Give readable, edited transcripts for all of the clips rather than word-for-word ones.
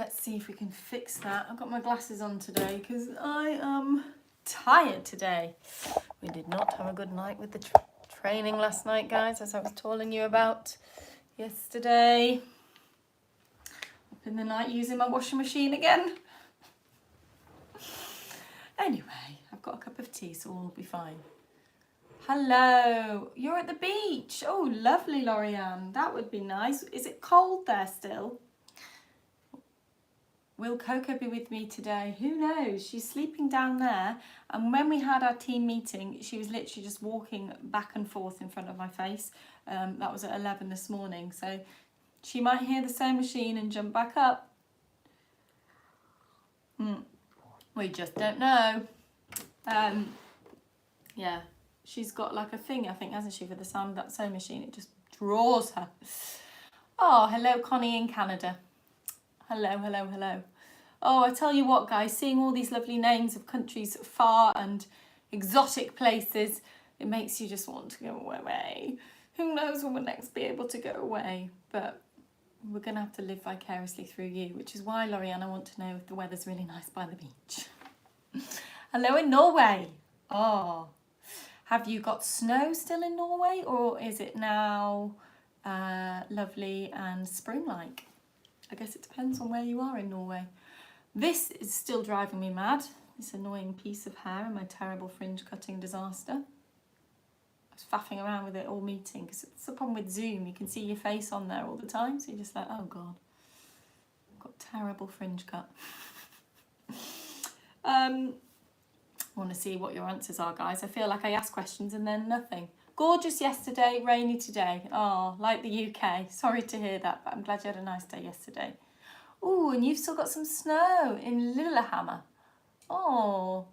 Let's see if we can fix that. I've got my glasses on today because I am tired today. We did not have a good night with the training last night, guys, as I was telling you about yesterday. Up in the night using my washing machine again. Anyway, I've got a cup of tea, so all will be fine. Hello, you're at the beach. Oh, lovely, Lorianne. That would be nice. Is it cold there still? Will Coco be with me today? Who knows? She's sleeping down there. And when we had our team meeting, she was literally just walking back and forth in front of my face. That was at 11 this morning. So she might hear the sewing machine and jump back up. We just don't know. Yeah, she's got like a thing, I think, hasn't she, for the sound of that sewing machine. It just draws her. Oh, hello, Connie in Canada. Hello, hello, hello. Oh, I tell you what, guys, seeing all these lovely names of countries far and exotic places, it makes you just want to go away. Who knows when we'll next be able to go away? But we're going to have to live vicariously through you, which is why, Lorianne, I want to know if the weather's really nice by the beach. Hello in Norway. Oh, have you got snow still in Norway, or is it now lovely and spring-like? I guess it depends on where you are in Norway. This is still driving me mad, this annoying piece of hair and my terrible fringe cutting disaster. I was faffing around with it all meeting, because it's the problem with Zoom, you can see your face on there all the time, so you're just like, oh God, I've got terrible fringe cut. I want to see what your answers are, guys. I feel like I ask questions and then nothing. Gorgeous yesterday, rainy today. Oh, like the UK. Sorry to hear that, but I'm glad you had a nice day yesterday. Oh, and you've still got some snow in Lillehammer. Oh.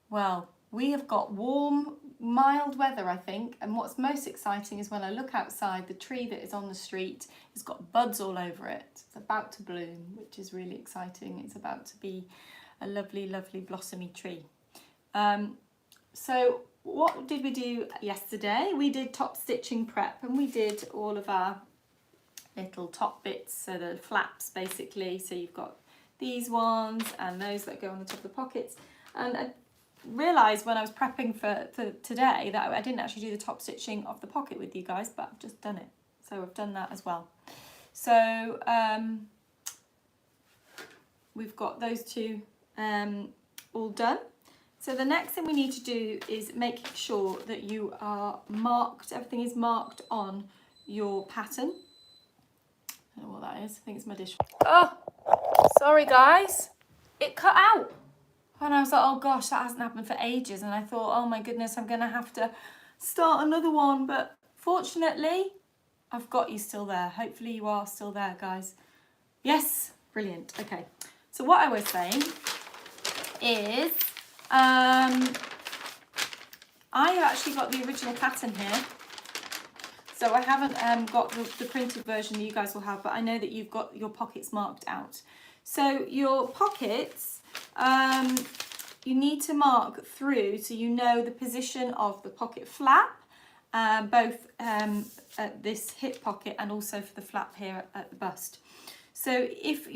Well, we have got warm, mild weather, I think. And what's most exciting is when I look outside, the tree that is on the street has got buds all over it. It's about to bloom, which is really exciting. It's about to be a lovely, lovely blossomy tree. So what did we do yesterday? We did top stitching prep, and we did all of our little top bits, so the flaps basically. So you've got these ones and those that go on the top of the pockets. And I realised when I was prepping for today that I didn't actually do the top stitching of the pocket with you guys, but I've just done it. So I've done that as well. So we've got those two all done. So the next thing we need to do is make sure that you are marked, everything is marked on your pattern. I don't know what that is, I think it's my dish. Oh, sorry guys, it cut out. And I was like, oh gosh, that hasn't happened for ages. And I thought, oh my goodness, I'm gonna have to start another one. But fortunately, I've got you still there. Hopefully you are still there, guys. Yes, brilliant, okay. So what I was saying is, I have actually got the original pattern here. So I haven't got the printed version that you guys will have, but I know that you've got your pockets marked out. So your pockets, you need to mark through so you know the position of the pocket flap, both at this hip pocket and also for the flap here at the bust. So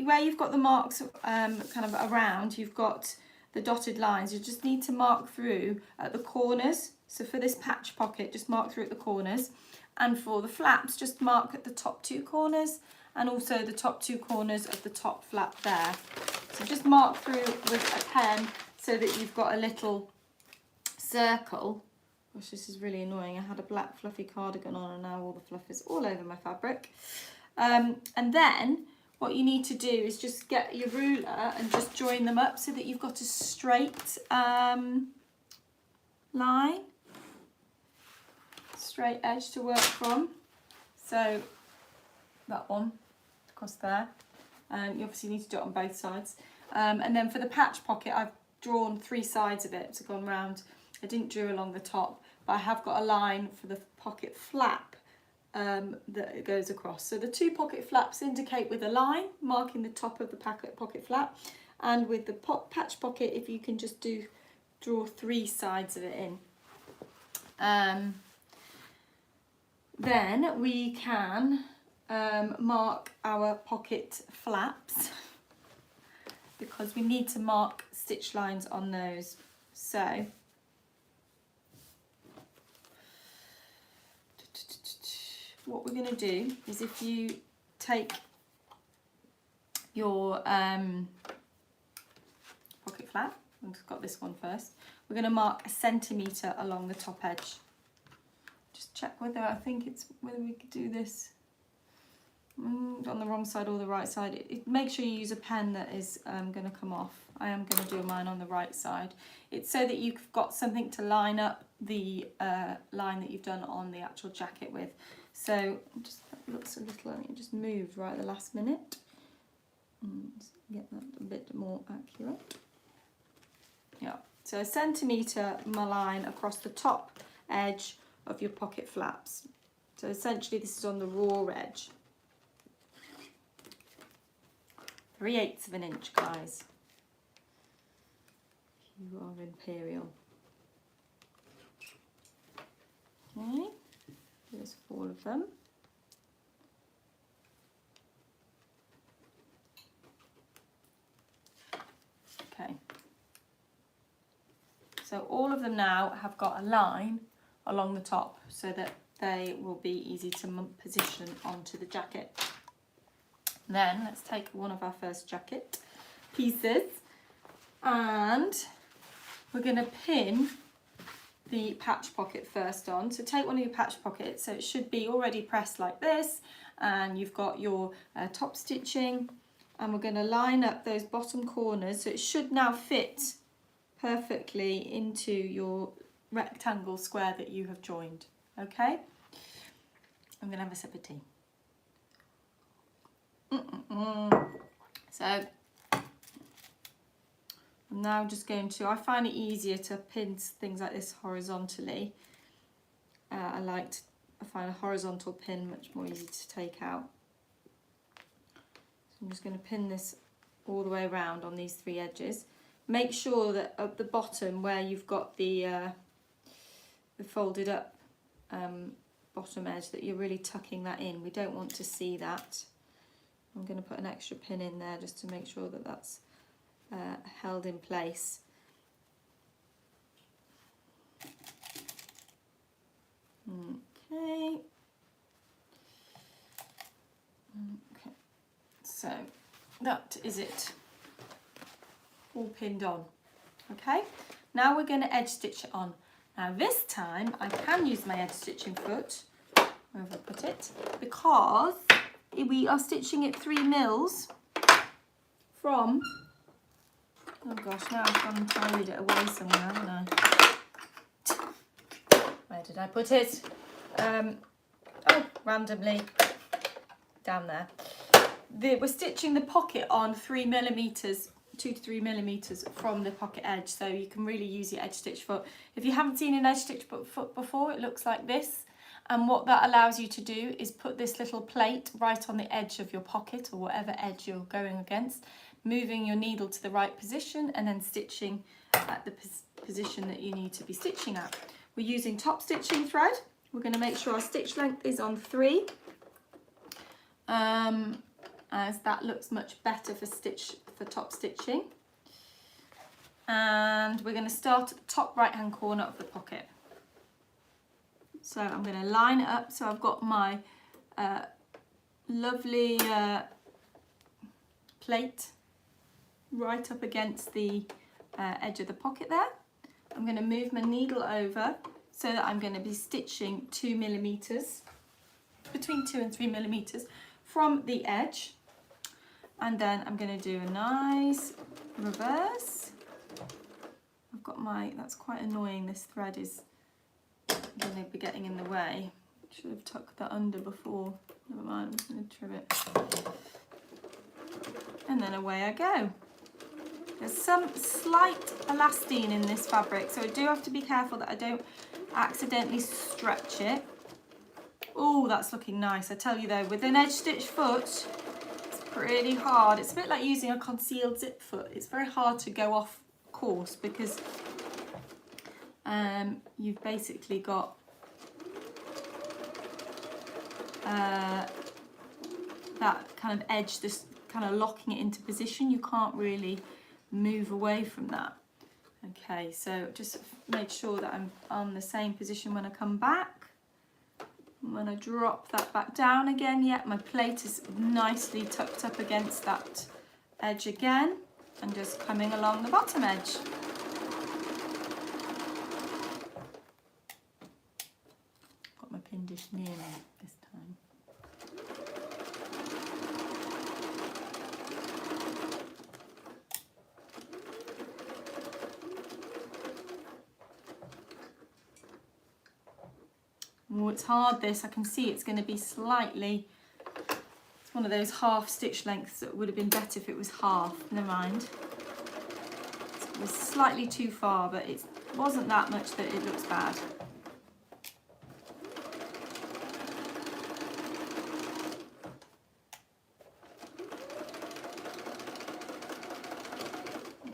where you've got the marks kind of around, you've got the dotted lines, you just need to mark through at the corners. So for this patch pocket, just mark through at the corners. And for the flaps, just mark at the top two corners and also the top two corners of the top flap there. So just mark through with a pen so that you've got a little circle. Gosh, this is really annoying. I had a black fluffy cardigan on and now all the fluff is all over my fabric. And then what you need to do is just get your ruler and just join them up so that you've got a straight line. Straight edge to work from. So that one across there, and you obviously need to do it on both sides. And then for the patch pocket, I've drawn 3 sides of it, so gone round. I didn't draw along the top, but I have got a line for the pocket flap that it goes across. So the 2 pocket flaps indicate with a line marking the top of the pocket flap, and with the patch pocket, if you can just draw 3 sides of it in. Then we can mark our pocket flaps because we need to mark stitch lines on those. So what we're going to do is, if you take your pocket flap, I've just got this one first, we're going to mark 1 centimetre along the top edge. Just check whether we could do this on the wrong side or the right side. Make sure you use a pen that is going to come off. I am going to do mine on the right side. It's so that you've got something to line up the line that you've done on the actual jacket with. So just, that looks a little, I think it just moved right at the last minute. Let's get that a bit more accurate. Yeah, so 1 centimetre line across the top edge of your pocket flaps. So essentially this is on the raw edge. 3/8 of an inch, guys. You are imperial. Okay, there's 4 of them. Okay. So all of them now have got a line along the top so that they will be easy to position onto the jacket. Then let's take one of our first jacket pieces and we're going to pin the patch pocket first on. So take one of your patch pockets, so it should be already pressed like this, and you've got your top stitching, and we're going to line up those bottom corners so it should now fit perfectly into your rectangle square that you have joined. Okay, I'm going to have a sip of tea. So I'm now just going to, I find it easier to pin things like this horizontally. I find a horizontal pin much more easy to take out. So I'm just going to pin this all the way around on these 3 edges. Make sure that at the bottom where you've got the folded up bottom edge, that you're really tucking that in. We don't want to see that. I'm going to put an extra pin in there just to make sure that that's held in place. Okay. Okay. So that is it. All pinned on. Okay. Now we're going to edge stitch it on. Now this time I can use my edge stitching foot, wherever I put it, because we are stitching at 3 mils from, oh gosh, now I've gone and carried it away somewhere, haven't I? Where did I put it? Oh, randomly down there. We're stitching the pocket on 3 millimeters, 2 to 3 millimeters from the pocket edge, so you can really use your edge stitch foot. If you haven't seen an edge stitch foot before, it looks like this. And what that allows you to do is put this little plate right on the edge of your pocket, or whatever edge you're going against, moving your needle to the right position and then stitching at the position that you need to be stitching at. We're using top stitching thread. We're going to make sure our stitch length is on 3, as that looks much better for top stitching. And we're going to start at the top right hand corner of the pocket. So I'm going to line it up, so I've got my lovely plate right up against the edge of the pocket there. I'm going to move my needle over so that I'm going to be stitching 2 millimeters, between 2 and 3 millimeters from the edge. And then I'm going to do a nice reverse. I've got that's quite annoying, this thread is going to be getting in the way. Should have tucked that under before. Never mind, I'm just going to trim it. And then away I go. There's some slight elastine in this fabric, so I do have to be careful that I don't accidentally stretch it. Oh, that's looking nice. I tell you though, with an edge stitch foot, it's pretty hard. It's a bit like using a concealed zip foot. It's very hard to go off course because you've basically got that kind of edge, this kind of locking it into position. You can't really move away from that. Okay, so just make sure that I'm on the same position when I come back. When I drop that back down again, yeah, my plate is nicely tucked up against that edge again, and just coming along the bottom edge. Got my pin dish near me this time. Oh, it's hard this. I can see it's going to be slightly, it's one of those half stitch lengths that would have been better if it was half. Never mind. It was slightly too far, but it wasn't that much that it looks bad.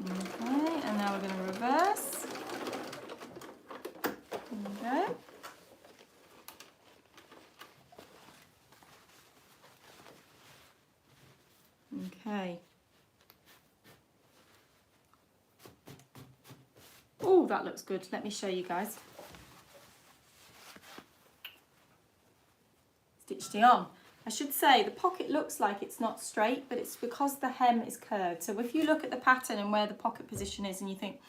Okay, and now we're going to reverse. There we go. Okay. Oh, that looks good. Let me show you guys. Stitched it on. I should say the pocket looks like it's not straight, but it's because the hem is curved. So if you look at the pattern and where the pocket position is and you think,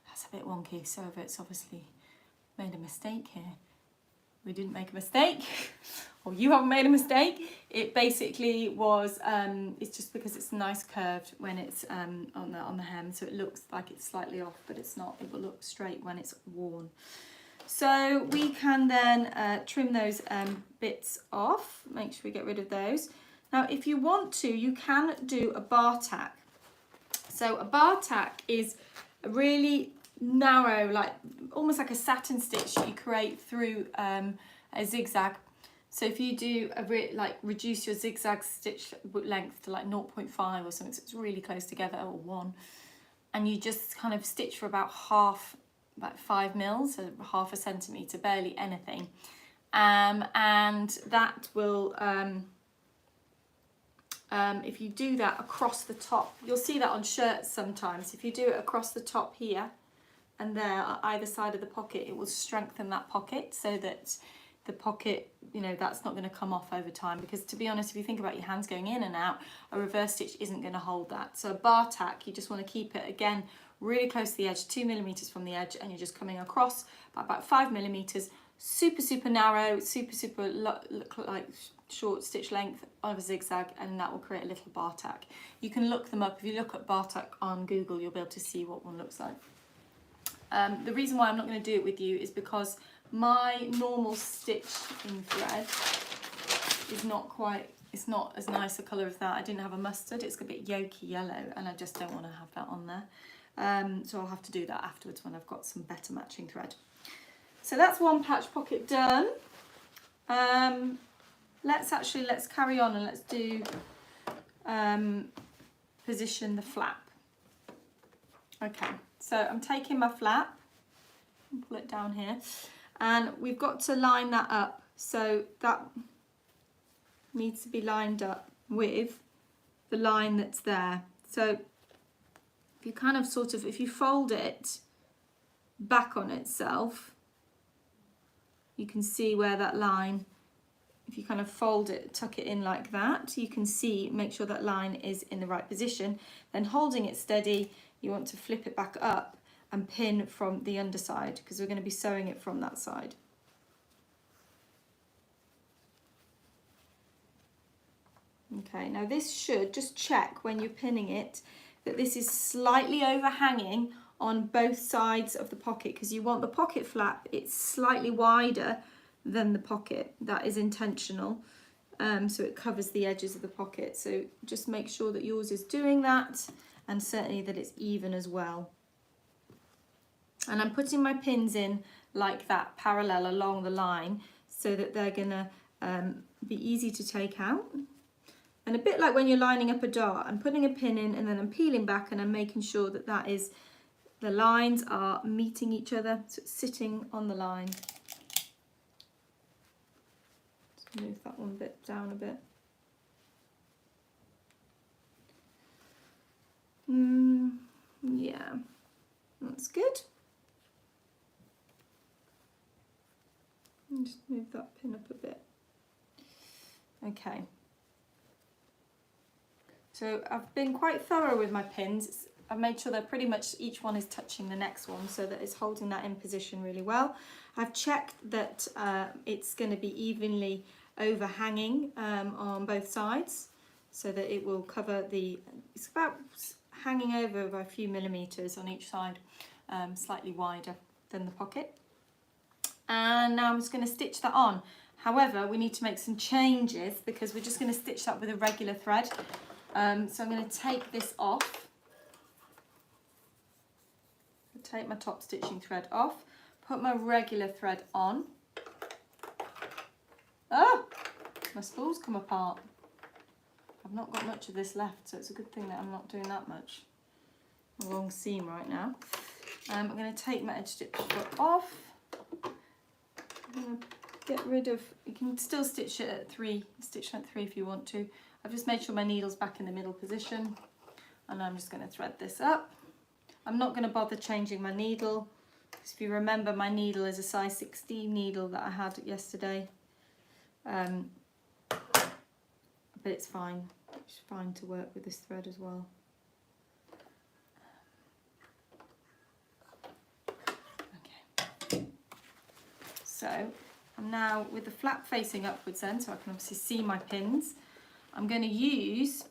that's a bit wonky, so it's obviously made a mistake here. We didn't make a mistake, or you haven't made a mistake. It basically was, it's just because it's nice curved when it's on the hem, so it looks like it's slightly off, but it's not. It will look straight when it's worn. So we can then trim those bits off, make sure we get rid of those. Now, if you want to, you can do a bar tack. So a bar tack is a really narrow, like almost like a satin stitch you create through a zigzag. So if you do reduce your zigzag stitch length to like 0.5 or something, so it's really close together, or 1, and you just kind of stitch for about half, about 5 mils, so half a centimetre, barely anything, and that will if you do that across the top, you'll see that on shirts sometimes. If you do it across the top here and there on either side of the pocket, it will strengthen that pocket so that the pocket, you know, that's not going to come off over time, because to be honest, if you think about your hands going in and out, a reverse stitch isn't going to hold that. So a bar tack, you just want to keep it again really close to the edge, 2 millimeters from the edge, and you're just coming across by about 5 millimeters, super narrow, super like short stitch length of a zigzag, and that will create a little bar tack. You can look them up. If you look at bar tack on Google, you'll be able to see what one looks like. The reason why I'm not going to do it with you is because my normal stitching thread is not quite, it's not as nice a colour as that. I didn't have a mustard, it's a bit yolky yellow, and I just don't want to have that on there. So I'll have to do that afterwards when I've got some better matching thread. So that's one patch pocket done. Let's carry on and let's do position the flap. Okay, so I'm taking my flap, pull it down here, and we've got to line that up, so that needs to be lined up with the line that's there. So if you kind of sort of, if you fold it back on itself, you can see where that line, if you kind of fold it, tuck it in like that, you can see, make sure that line is in the right position. Then holding it steady, you want to flip it back up and pin from the underside, because we're going to be sewing it from that side. Okay, now this should, just check when you're pinning it that this is slightly overhanging on both sides of the pocket, because you want the pocket flap, it's slightly wider than the pocket. That is intentional, so it covers the edges of the pocket. So just make sure that yours is doing that, and certainly that it's even as well. And I'm putting my pins in like that, parallel along the line, so that they're gonna be easy to take out. And a bit like when you're lining up a dart, I'm putting a pin in and then I'm peeling back and I'm making sure that that is, the lines are meeting each other, so it's sitting on the line. Just move that one bit down a bit. That's good. And just move that pin up a bit. Okay. So I've been quite thorough with my pins. I've made sure that pretty much each one is touching the next one so that it's holding that in position really well. I've checked that it's going to be evenly overhanging on both sides so that it will cover it's about hanging over by a few millimeters on each side, slightly wider than the pocket. And now I'm just going to stitch that on. However, we need to make some changes because we're just going to stitch that with a regular thread. So I'm going to take this off. Take my top stitching thread off, put my regular thread on. Oh, my spool's come apart. I've not got much of this left, so it's a good thing that I'm not doing that much. A long seam right now. I'm going to take my edge stitch foot off. I'm going to get rid of, you can still stitch it at 3, stitch at 3 if you want to. I've just made sure my needle's back in the middle position, and I'm just going to thread this up. I'm not going to bother changing my needle, because if you remember, my needle is a size 16 needle that I had yesterday. But it's fine. It's fine to work with this thread as well. Okay. So I'm now with the flap facing upwards then, so I can obviously see my pins. I'm going to use,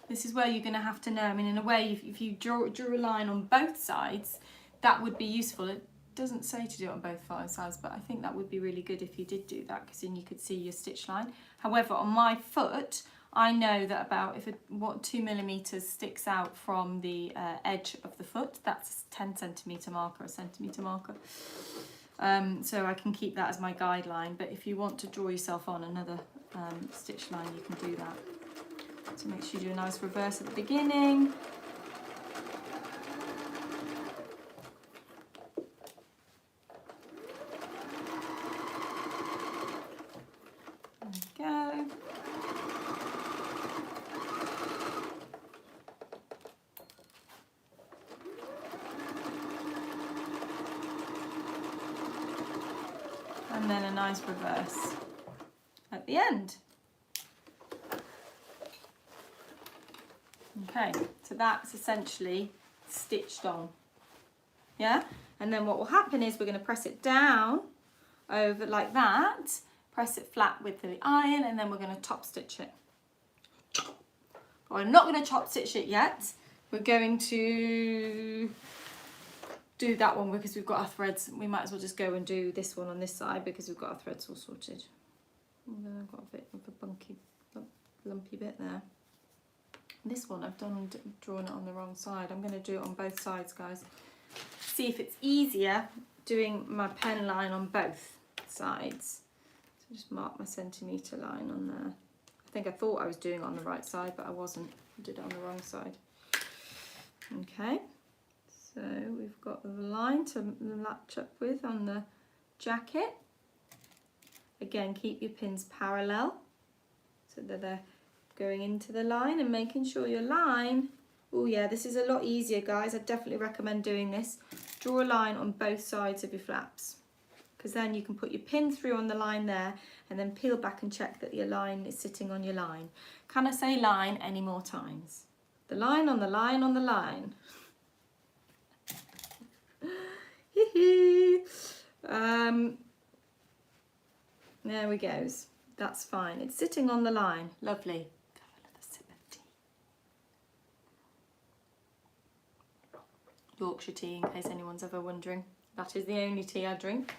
this is where you're going to have to know, I mean in a way if you drew a line on both sides, that would be useful. It doesn't say to do it on both sides, but I think that would be really good if you did do that, because then you could see your stitch line. However, on my foot, I know that about if 2 millimeters sticks out from the edge of the foot, that's a 10 centimeter marker, a centimeter marker. So I can keep that as my guideline, but if you want to draw yourself on another stitch line, you can do that. So make sure you do a nice reverse at the beginning. There we go. And then a nice reverse at the end. Okay, so that's essentially stitched on. Yeah, and then what will happen is we're going to press it down over like that, press it flat with the iron, and then we're going to top stitch it. But I'm not going to top stitch it yet. We're going to do that one because we've got our threads. We might as well just go and do this one on this side because we've got our threads all sorted. And then I've got a bit of a bunky, lumpy bit there. This one I've drawn it on the wrong side. I'm going to do it on both sides, guys. See if it's easier doing my pen line on both sides. So just mark my centimetre line on there. I think I thought I was doing it on the right side, but I wasn't. I did it on the wrong side. Okay, so we've got the line to latch up with on the jacket. Again, keep your pins parallel so that they're going into the line and making sure your line, oh yeah, this is a lot easier, guys. I definitely recommend doing this. Draw a line on both sides of your flaps, because then you can put your pin through on the line there and then peel back and check that your line is sitting on your line. Can I say line any more times? The line on the line on the line. There we go. That's fine. It's sitting on the line. Lovely. Yorkshire tea, in case anyone's ever wondering. That is the only tea I drink.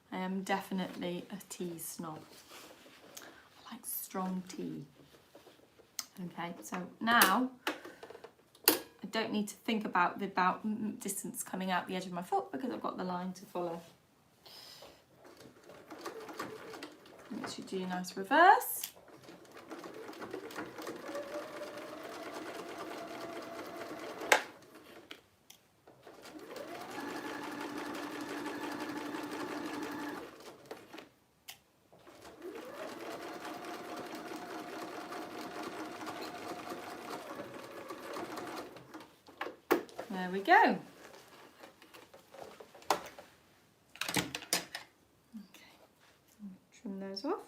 I am definitely a tea snob. I like strong tea. Okay, so now I don't need to think about the distance coming out the edge of my foot because I've got the line to follow. Make sure you do a nice reverse. There we go. Okay, trim those off.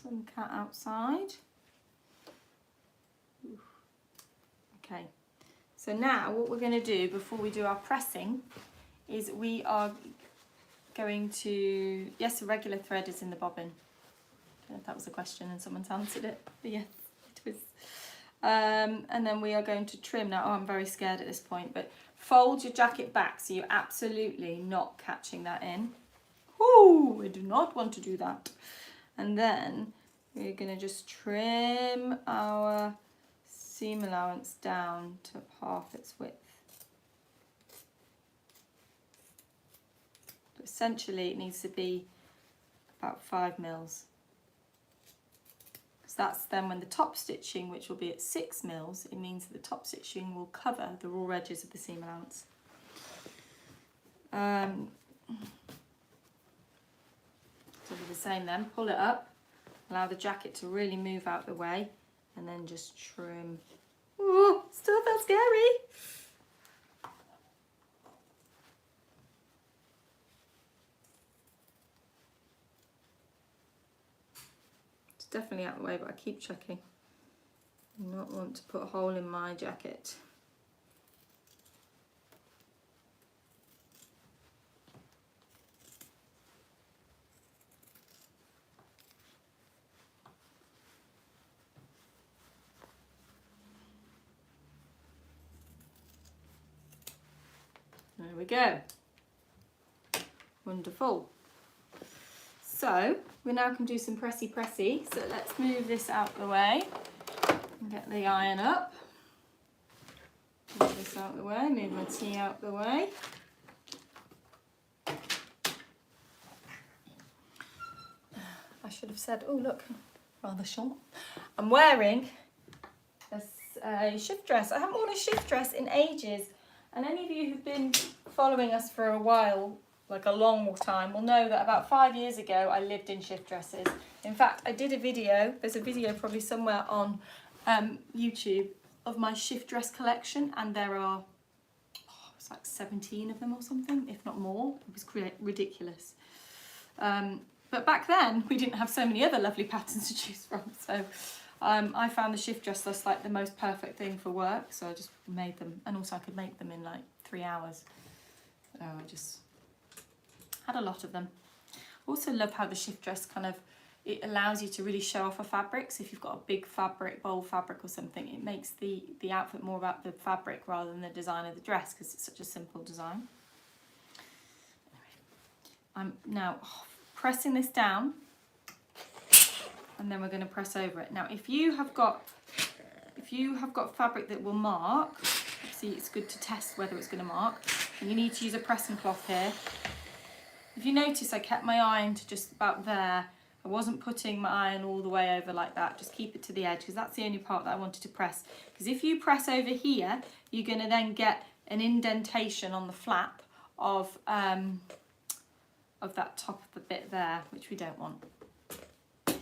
Some cat outside. Okay, so now what we're going to do before we do our pressing is we are going to, yes, a regular thread is in the bobbin. I don't know if that was a question and someone's answered it, but yes, it was. And then we are going to trim now. Oh, I'm very scared at this point, but fold your jacket back so you're absolutely not catching that in. Ooh, we do not want to do that. And then we're going to just trim our seam allowance down to half its width. But essentially it needs to be about 5 mils. Because that's then when the top stitching, which will be at 6 mils, it means that the top stitching will cover the raw edges of the seam allowance. So do the same then, pull it up, allow the jacket to really move out the way, and then just trim. Ooh, still felt scary. It's definitely out of the way, but I keep checking. I do not want to put a hole in my jacket. There we go. Wonderful. So we now can do some pressy. So let's move this out of the way and get the iron up. Move this out of the way, move my tea out of the way. I should have said, oh look, rather short. I'm wearing a shift dress. I haven't worn a shift dress in ages. And any of you who've been following us for a while, like a long time, will know that about 5 years ago I lived in shift dresses. In fact, I did a video, there's a video probably somewhere on YouTube of my shift dress collection, and there are, it's like 17 of them or something, if not more. It was ridiculous. But back then we didn't have so many other lovely patterns to choose from, so I found the shift dress just like the most perfect thing for work, so I just made them, and also I could make them in like 3 hours. So I just had a lot of them. Also love how the shift dress kind of, it allows you to really show off a fabric. So if you've got a big fabric, bold fabric or something, it makes the outfit more about the fabric rather than the design of the dress, because it's such a simple design. I'm now pressing this down, and then we're going to press over it. Now if you have got fabric that will mark, see, it's good to test whether it's going to mark, and you need to use a pressing cloth here. If you notice, I kept my iron to just about there. I wasn't putting my iron all the way over like that, just keep it to the edge, because that's the only part that I wanted to press. Because if you press over here, you're going to then get an indentation on the flap of that top of the bit there, which we don't want. So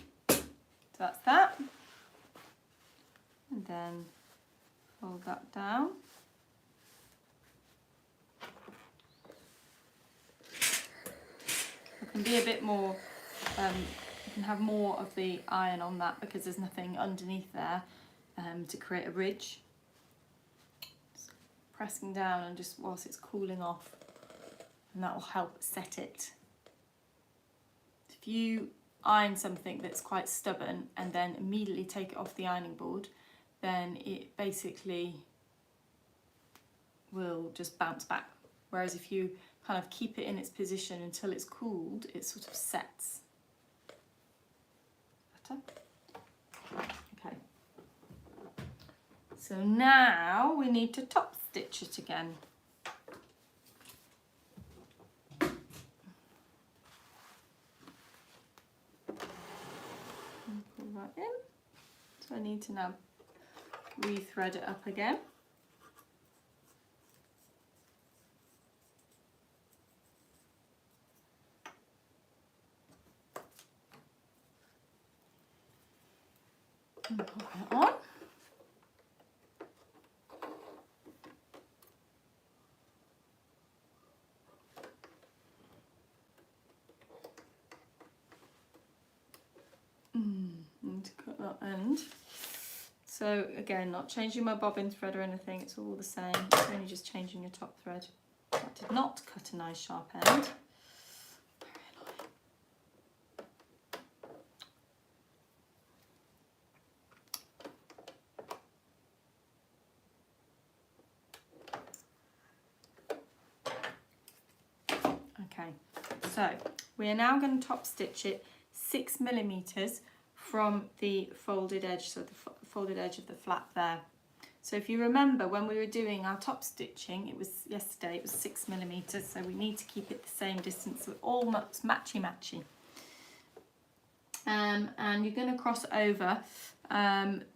that's that. And then fold that down. It can be a bit more, you can have more of the iron on that because there's nothing underneath there to create a ridge. Just pressing down and just whilst it's cooling off, and that will help set it. If you iron something that's quite stubborn and then immediately take it off the ironing board, then it basically will just bounce back. Whereas if you kind of keep it in its position until it's cooled, it sort of sets. Better? Okay. So now we need to top stitch it again. Pull that in. So I need to now re-thread it up again. And pop it on. Need to cut that end. So again, not changing my bobbin thread or anything, it's all the same. It's only just changing your top thread. That did not cut a nice sharp end. Okay, so we are now going to top stitch it 6mm from the folded edge, so the folded edge of the flap there. So if you remember when we were doing our top stitching, it was yesterday, it was 6mm, so we need to keep it the same distance, so all matchy. And you're going to cross over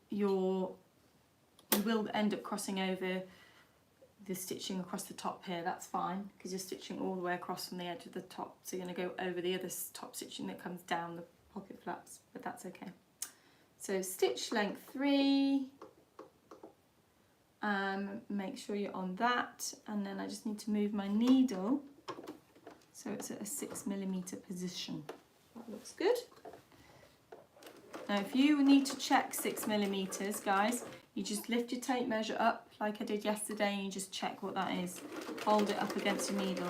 you will end up crossing over the stitching across the top here. That's fine because you're stitching all the way across from the edge of the top, so you're going to go over the other top stitching that comes down the pocket flaps, but that's okay. So stitch length 3, make sure you're on that, and then I just need to move my needle so it's at a 6mm position. That looks good. Now if you need to check 6mm, guys, you just lift your tape measure up like I did yesterday and you just check what that is. Hold it up against your needle.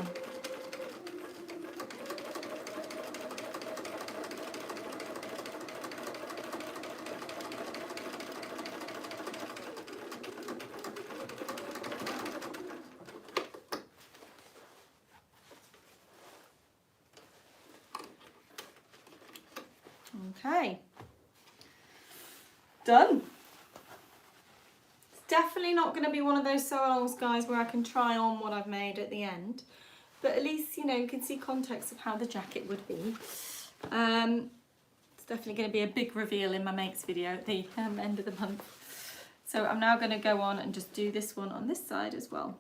Okay, done. It's definitely not going to be one of those sew-alongs, guys, where I can try on what I've made at the end, but at least, you know, you can see context of how the jacket would be. It's definitely going to be a big reveal in my makes video at the end of the month. So I'm now going to go on and just do this one on this side as well.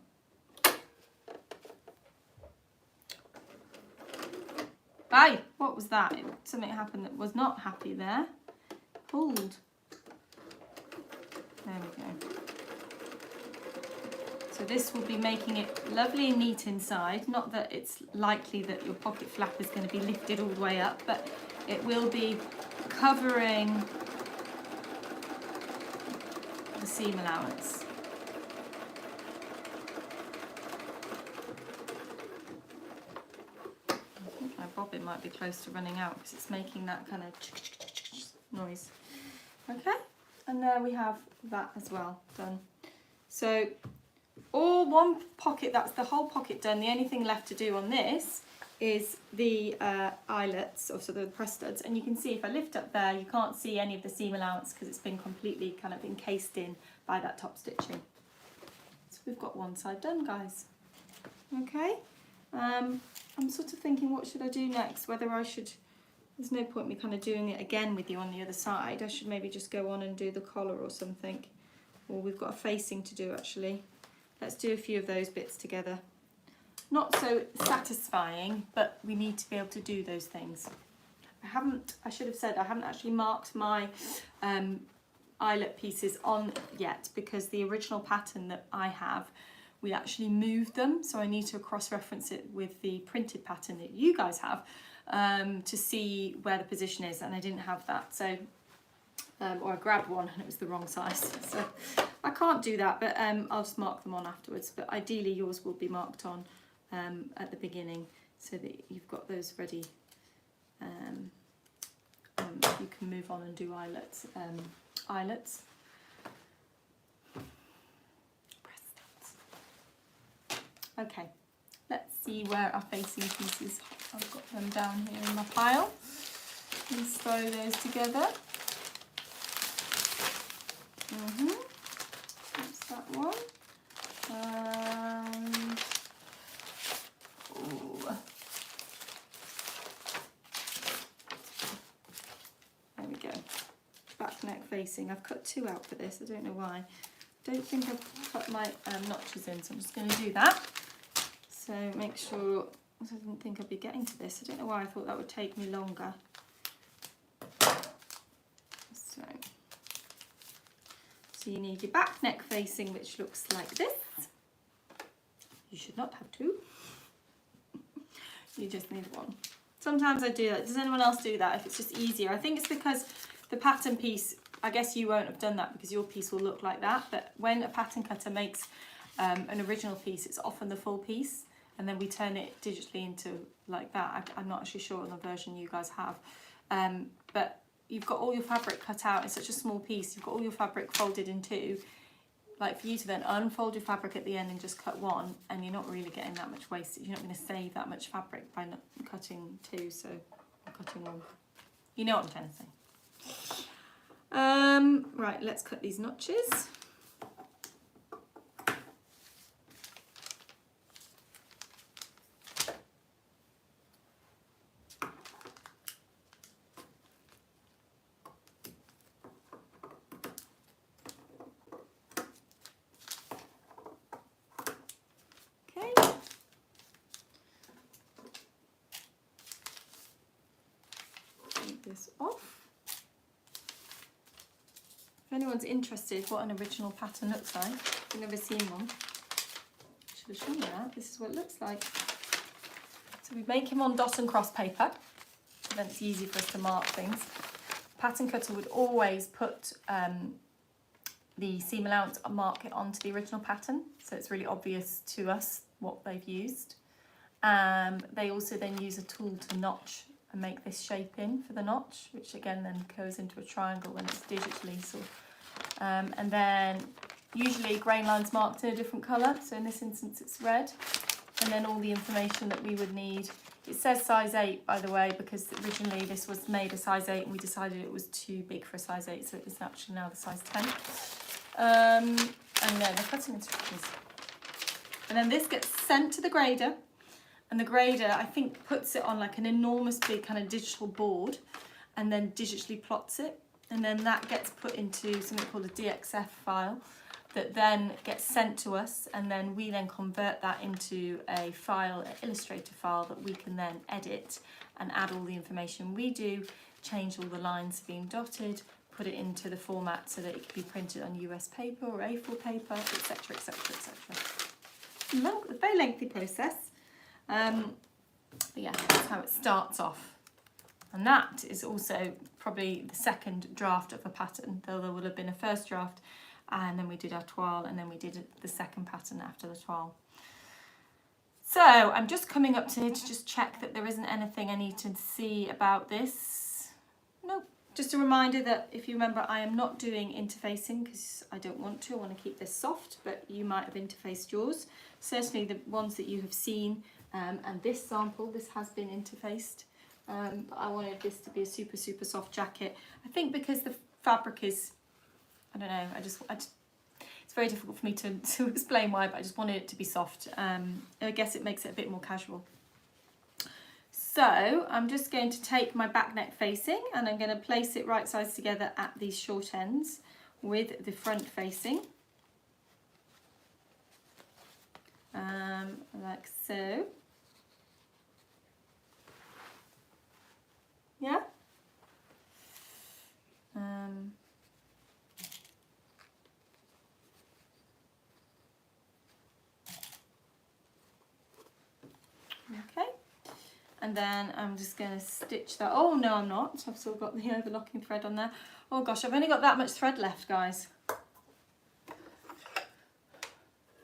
Aye, what was that? Something happened that was not happy there. Pulled. There we go. So this will be making it lovely and neat inside. Not that it's likely that your pocket flap is going to be lifted all the way up, but it will be covering the seam allowance. Bobbin might be close to running out because it's making that kind of noise. Okay, and there we have that as well done. So all one pocket, that's the whole pocket done. The only thing left to do on this is the eyelets, or so the press studs, and you can see if I lift up there, you can't see any of the seam allowance because it's been completely kind of encased in by that top stitching. So we've got one side done, guys. Okay. I'm sort of thinking, what should I do next? Whether I should, there's no point me kind of doing it again with you on the other side. I should maybe just go on and do the collar or something. Or we've got a facing to do actually. Let's do a few of those bits together. Not so satisfying, but we need to be able to do those things. I should have said, I haven't actually marked my eyelet pieces on yet because the original pattern that I have, we actually moved them, so I need to cross-reference it with the printed pattern that you guys have to see where the position is, and I didn't have that, so or I grabbed one and it was the wrong size, so I can't do that, but I'll just mark them on afterwards. But ideally yours will be marked on at the beginning so that you've got those ready. You can move on and do eyelets. Okay, let's see where our facing pieces, I've got them down here in my pile. Let's throw those together. That's that one. And there we go. Back neck facing. I've cut two out for this, I don't know why. Don't think I've cut my notches in, so I'm just going to do that. So make sure, I didn't think I'd be getting to this. I don't know why I thought that would take me longer. So So you need your back neck facing, which looks like this. You should not have two. You just need one. Sometimes I do that. Does anyone else do that if it's just easier? I think it's because the pattern piece, I guess you won't have done that because your piece will look like that, but when a pattern cutter makes an original piece, it's often the full piece, and then we turn it digitally into like that. I'm not actually sure on the version you guys have, but you've got all your fabric cut out in such a small piece, you've got all your fabric folded in two, like for you to then unfold your fabric at the end and just cut one, and you're not really getting that much waste. You're not going to save that much fabric by not cutting two, so I'm cutting one. You know what I'm trying to say. Right, let's cut these notches. This off. If anyone's interested what an original pattern looks like, if you've never seen one, I should have shown you that. This is what it looks like. So we make him on dot and cross paper, then it's easy for us to mark things. Pattern cutter would always put the seam allowance and mark it onto the original pattern, so it's really obvious to us what they've used. They also then use a tool to notch and make this shape in for the notch, which again then goes into a triangle when it's digitally sort of. And then usually grain lines marked in a different colour, so in this instance it's red. And then all the information that we would need. It says size 8, by the way, because originally this was made a size 8 and we decided it was too big for a size 8, so it's actually now the size 10. And then the cutting instructions. And then this gets sent to the grader. And the grader, I think, puts it on like an enormous big kind of digital board and then digitally plots it. And then that gets put into something called a DXF file that then gets sent to us. And then we then convert that into a file, an Illustrator file that we can then edit and add all the information we do, change all the lines being dotted, put it into the format so that it can be printed on US paper or A4 paper, etc., etc., etc. Very lengthy process. But yeah, that's how it starts off. And that is also probably the second draft of a pattern, though there would have been a first draft, and then we did our toile, and then we did the second pattern after the toile. So I'm just coming up to just check that there isn't anything I need to see about this. Nope. Just a reminder that if you remember, I am not doing interfacing because I don't want to. I want to keep this soft, but you might have interfaced yours. Certainly the ones that you have seen. And this sample, this has been interfaced, but I wanted this to be a super, super soft jacket. I think because the fabric is, I don't know, it's very difficult for me to explain why, but I just wanted it to be soft. I guess it makes it a bit more casual. So I'm just going to take my back neck facing and I'm going to place it right sides together at these short ends with the front facing. Like so. Yeah. Okay. And then I'm just going to stitch that. Oh no, I'm not. I've still got the overlocking thread on there. Oh gosh, I've only got that much thread left, guys.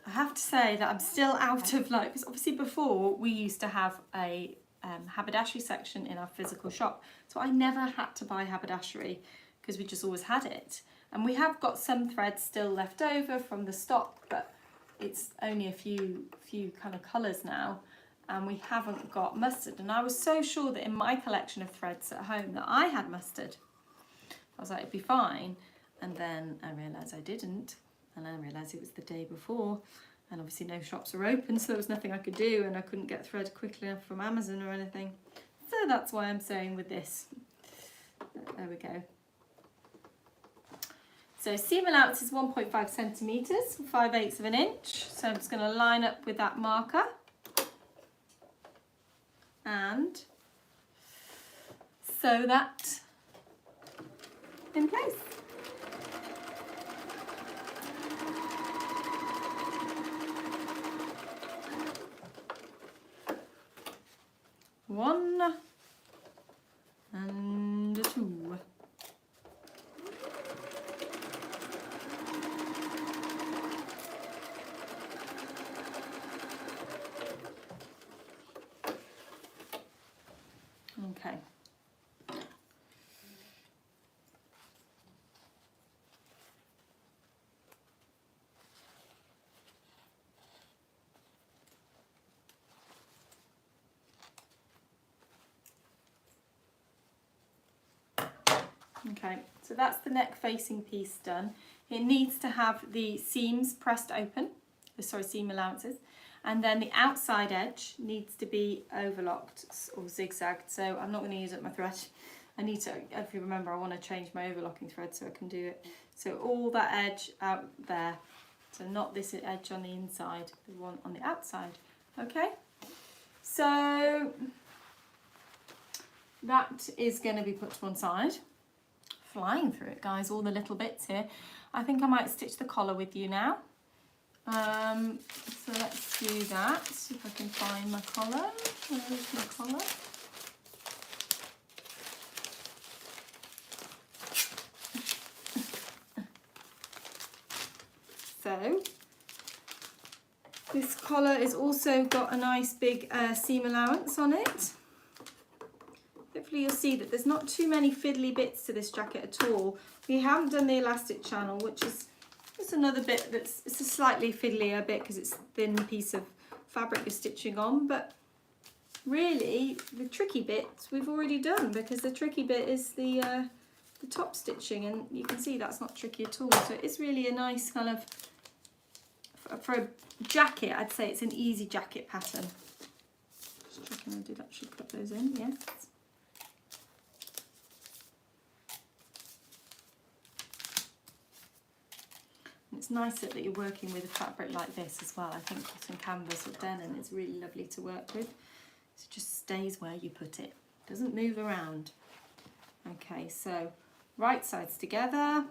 I have to say that I'm still out of like, because obviously before we used to have a haberdashery section in our physical shop, so I never had to buy haberdashery because we just always had it. And we have got some threads still left over from the stock, but it's only a few kind of colours now, and we haven't got mustard. And I was so sure that in my collection of threads at home that I had mustard. I was like, it'd be fine, and then I realised I didn't, and then I realised it was the day before. And obviously no shops were open, so there was nothing I could do, and I couldn't get thread quickly enough from Amazon or anything. So that's why I'm sewing with this. There we go. So seam allowance is 1.5 centimetres, 5/8 of an inch. So I'm just going to line up with that marker and sew that in place. 1 and 2. Okay. Okay, so that's the neck facing piece done. It needs to have the seams pressed open, sorry, seam allowances, and then the outside edge needs to be overlocked or zigzagged. So I'm not going to use up my thread. I need to, if you remember, I want to change my overlocking thread so I can do it. So all that edge out there, so not this edge on the inside, the one on the outside. Okay, so that is going to be put to one side. Flying through it, guys, all the little bits here. I think I might stitch the collar with you now. So let's do that. See if I can find my collar. Where's my collar? So this collar has also got a nice big seam allowance on it. Hopefully you'll see that there's not too many fiddly bits to this jacket at all. We haven't done the elastic channel, which is just another bit it's a slightly fiddlier bit because it's a thin piece of fabric you're stitching on, but really the tricky bits we've already done, because the tricky bit is the top stitching, and you can see that's not tricky at all. So it's really a nice kind of, for a jacket, I'd say it's an easy jacket pattern. Just checking I did actually put those in, yes. It's nice that you're working with a fabric like this as well. I think cotton canvas or denim is really lovely to work with. It just stays where you put it. Doesn't move around. Okay, so right sides together.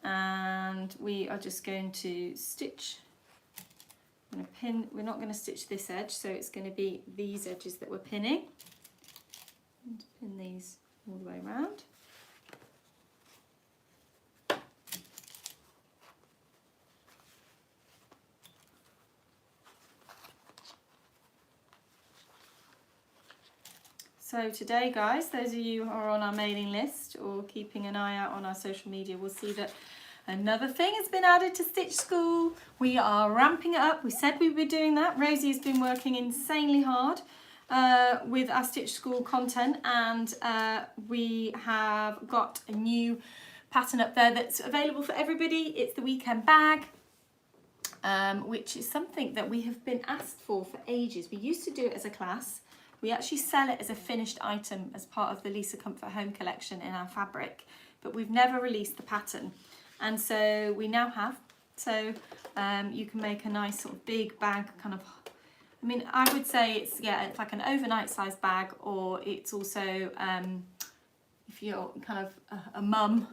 And we are just going to stitch. I'm going to pin, we're not going to stitch this edge, so it's going to be these edges that we're pinning. And pin these all the way around. So today, guys, those of you who are on our mailing list or keeping an eye out on our social media will see that another thing has been added to Stitch School. We are ramping it up. We said we were doing that. Rosie has been working insanely hard with our Stitch School content, and we have got a new pattern up there that's available for everybody. It's the weekend bag, which is something that we have been asked for ages. We used to do it as a class. We actually sell it as a finished item as part of the Lisa Comfort Home collection in our fabric, but we've never released the pattern. And so we now have. So you can make a nice sort of big bag kind of, I mean, I would say it's, yeah, it's like an overnight size bag, or it's also, if you're kind of a mum,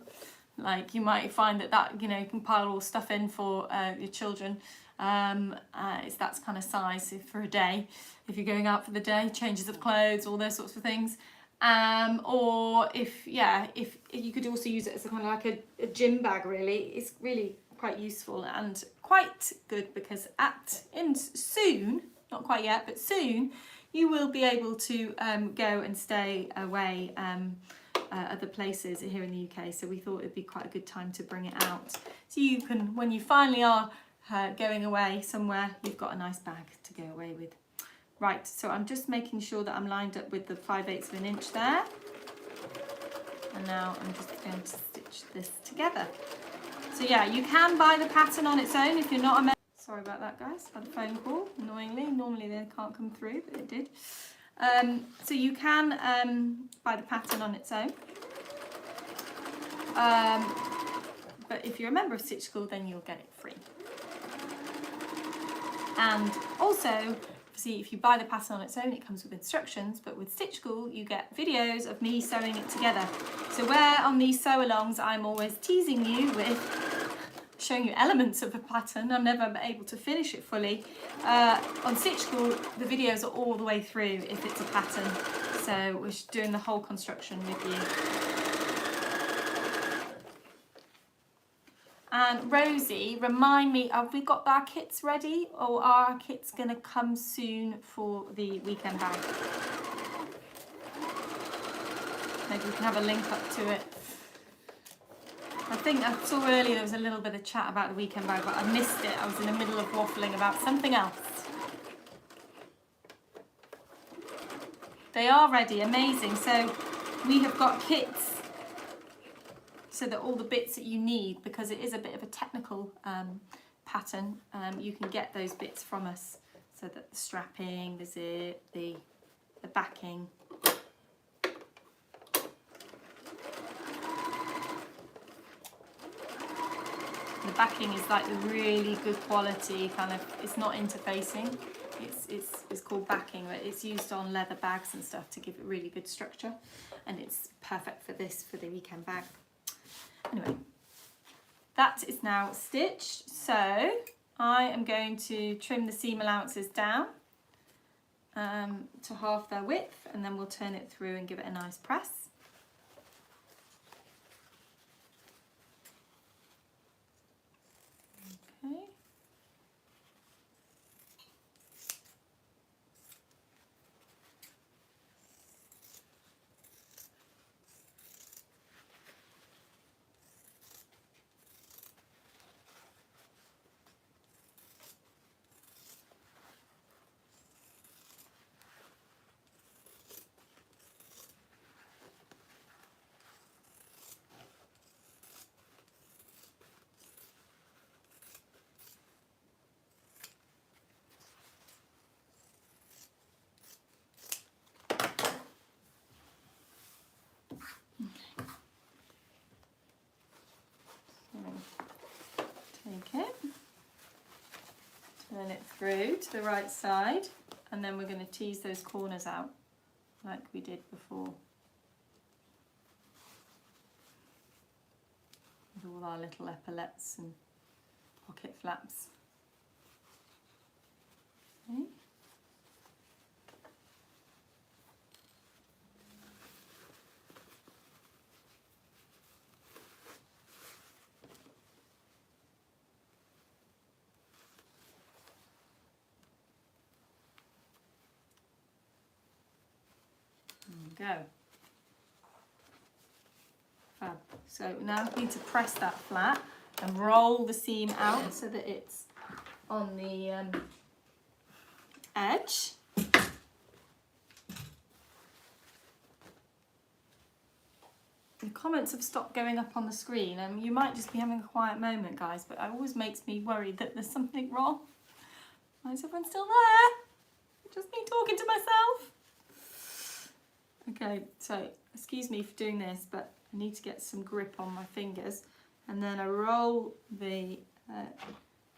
like you might find that, you know, you can pile all stuff in for your children. That's kind of size for a day, if you're going out for the day, changes of clothes, all those sorts of things. Or if you could also use it as a kind of like a gym bag, really. It's really quite useful and quite good, because soon, not quite yet, but soon, you will be able to go and stay away other places here in the UK. So we thought it'd be quite a good time to bring it out. So you can, when you finally are going away somewhere, you've got a nice bag to go away with. Right, so I'm just making sure that I'm lined up with the 5/8 of an inch there. And now I'm just going to stitch this together. So yeah, you can buy the pattern on its own if you're not a member. Sorry about that, guys. Had a phone call, annoyingly. Normally they can't come through, but it did. So you can buy the pattern on its own. But if you're a member of Stitch School, then you'll get it free. And also, see, if you buy the pattern on its own, it comes with instructions, but with Stitch School, you get videos of me sewing it together. So where on these sew-alongs, I'm always teasing you with showing you elements of a pattern. I'm never able to finish it fully. On Stitch School, the videos are all the way through if it's a pattern. So we're doing the whole construction with you. And Rosie, remind me, have we got our kits ready, or are our kits going to come soon for the weekend bag? Maybe we can have a link up to it. I think I saw earlier there was a little bit of chat about the weekend bag, but I missed it. I was in the middle of waffling about something else. They are ready, amazing. So we have got kits so that all the bits that you need, because it is a bit of a technical pattern, you can get those bits from us. So that the strapping, the zip, the backing. The backing is like the really good quality kind of, it's not interfacing, it's called backing, but it's used on leather bags and stuff to give it really good structure, and it's perfect for this, for the weekend bag. Anyway, that is now stitched, so I am going to trim the seam allowances down to half their width, and then we'll turn it through and give it a nice press. Okay. Take it, turn it through to the right side, and then we're going to tease those corners out like we did before with all our little epaulettes and pocket flaps. Okay. Go. Fab. So now we need to press that flat and roll the seam out so that it's on the edge. The comments have stopped going up on the screen, and you might just be having a quiet moment, guys, but it always makes me worried that there's something wrong. Why is everyone still there? Just me talking to myself. Okay, so excuse me for doing this, but I need to get some grip on my fingers, and then I roll the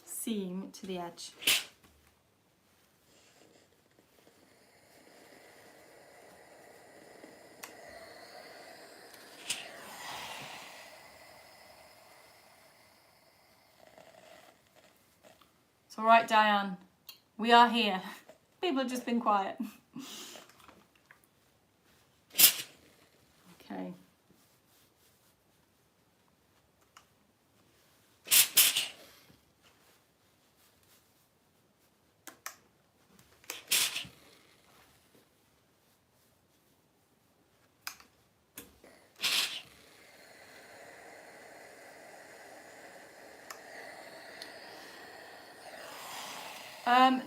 seam to the edge. It's all right, Diane. We are here. People have just been quiet. Okay.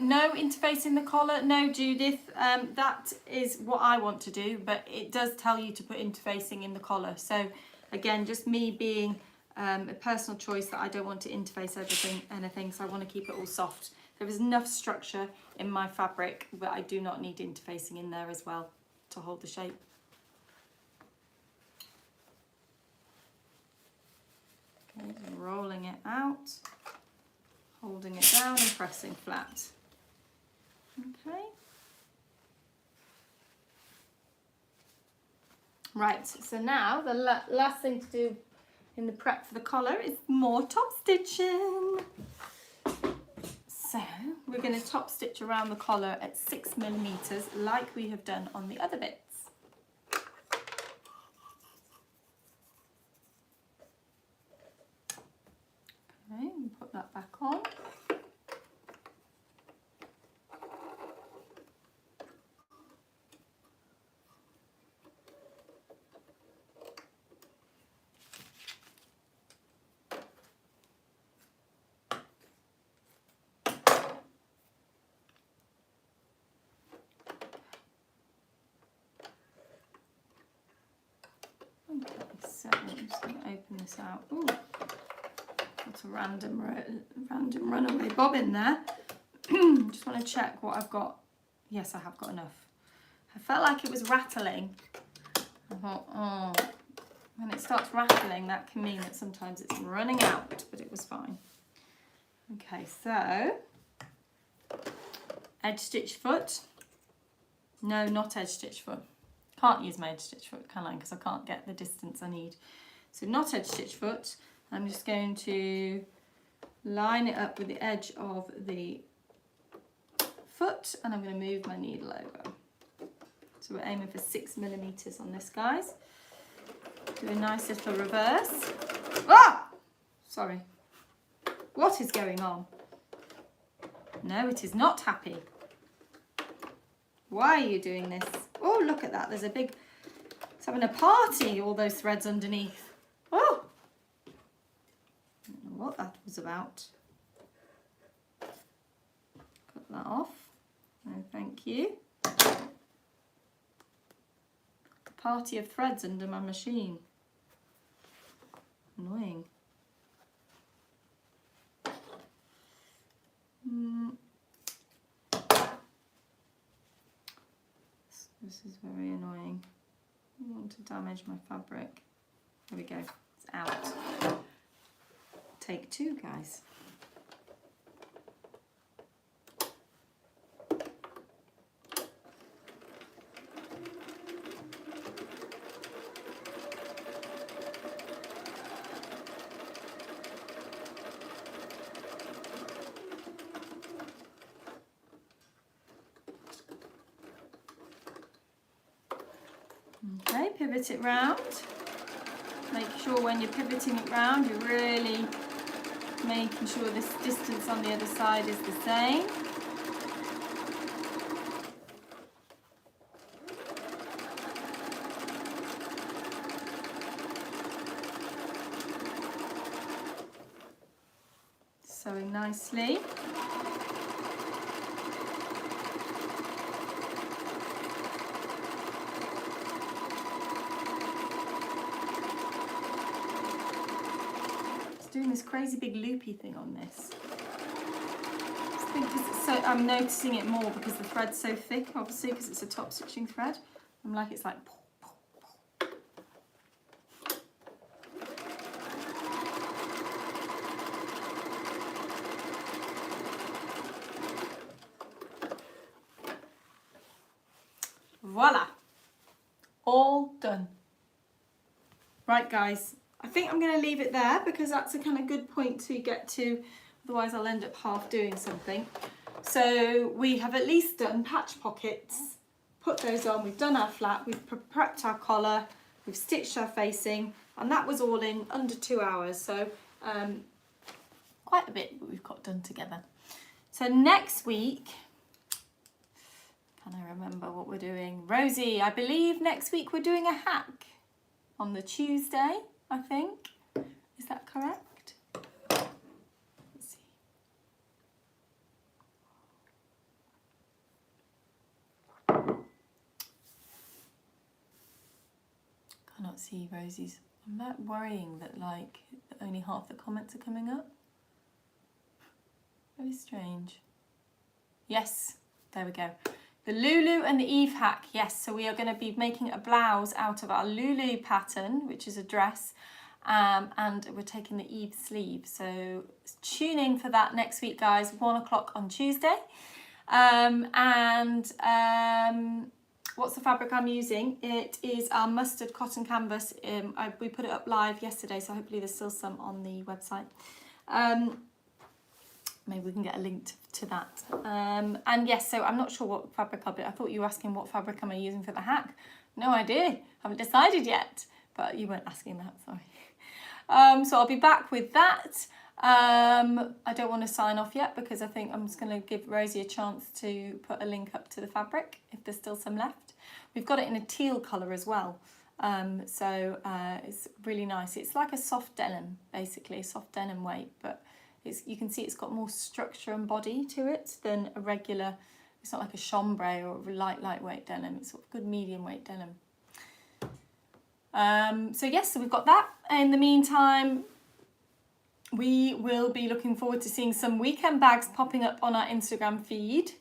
No interfacing the collar, no, Judith, that is what I want to do, but it does tell you to put interfacing in the collar. So again, just me being a personal choice that I don't want to interface anything, so I want to keep it all soft. There is enough structure in my fabric, but I do not need interfacing in there as well to hold the shape. Okay, just rolling it out, holding it down and pressing flat. Okay. Right, so now the last thing to do in the prep for the collar is more top stitching. So we're going to top stitch around the collar at 6mm like we have done on the other bits. Okay, and put that back on. So I'm just going to open this out. Ooh, got a random runaway bobbin there. Just want to check what I've got. Yes, I have got enough. I felt like it was rattling. I thought, oh, when it starts rattling, that can mean that sometimes it's running out, but it was fine. Okay, so edge stitch foot. No, not edge stitch foot. Can't use my edge stitch foot, can I? Because I can't get the distance I need. So not edge stitch foot. I'm just going to line it up with the edge of the foot, and I'm going to move my needle over. So we're aiming for 6mm on this, guys. Do a nice little reverse. Ah! Sorry. What is going on? No, it is not happy. Why are you doing this? Oh, look at that. There's a big... It's having a party, all those threads underneath. Oh! I don't know what that was about. Cut that off. No, thank you. A party of threads under my machine. Annoying. This is very annoying. I don't want to damage my fabric. There we go. It's out. Take two, guys. Okay, pivot it round. Make sure when you're pivoting it round, you're really making sure this distance on the other side is the same. Sewing nicely. Doing this crazy big loopy thing on this. I think it's so, I'm noticing it more because the thread's so thick, obviously, because it's a top stitching thread. I'm like, it's like... Voila! All done. Right, guys. I think I'm going to leave it there because that's a kind of good point to get to, otherwise I'll end up half doing something. So we have at least done patch pockets, put those on, we've done our flap, we've prepped our collar, we've stitched our facing, and that was all in under 2 hours. So quite a bit that we've got done together. So next week, can I remember what we're doing? Rosie, I believe next week we're doing a hack on the Tuesday. I think. Is that correct? Let's see. Cannot see Rosie's. I'm not worrying that like only half the comments are coming up. Very strange. Yes, there we go. The Lulu and the Eve hack, yes, so we are going to be making a blouse out of our Lulu pattern, which is a dress, and we're taking the Eve sleeve. So tune in for that next week, guys, 1 o'clock on Tuesday. what's the fabric I'm using? It is our mustard cotton canvas. We put it up live yesterday, so hopefully there's still some on the website. Maybe we can get a link to that. And yes, so I'm not sure what fabric I'll be. I thought you were asking what fabric am I using for the hack. No idea. Haven't decided yet. But you weren't asking that, sorry. So I'll be back with that. I don't want to sign off yet because I think I'm just going to give Rosie a chance to put a link up to the fabric if there's still some left. We've got it in a teal colour as well. It's really nice. It's like a soft denim, basically, a soft denim weight, but you can see it's got more structure and body to it than a regular, it's not like a chambray or a lightweight denim. It's sort of good medium weight denim. So yes, so we've got that. In the meantime, we will be looking forward to seeing some weekend bags popping up on our Instagram feed.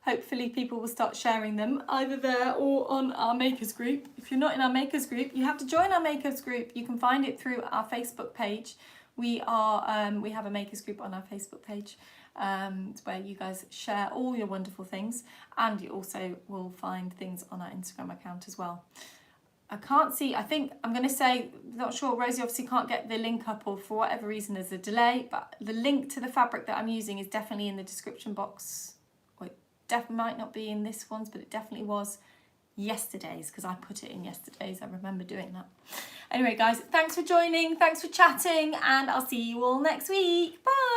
Hopefully people will start sharing them either there or on our makers group. If you're not in our makers group, you have to join our makers group. You can find it through our Facebook page. We have a makers group on our Facebook page. It's where you guys share all your wonderful things, and you also will find things on our Instagram account as well. I can't see, I think I'm going to say, not sure, Rosie obviously can't get the link up, or for whatever reason there's a delay, but the link to the fabric that I'm using is definitely in the description box. Or it might not be in this one's, but it definitely was yesterday's, because I put it in yesterday's. I remember doing that. Anyway guys, thanks for joining, thanks for chatting, and I'll see you all next week. Bye!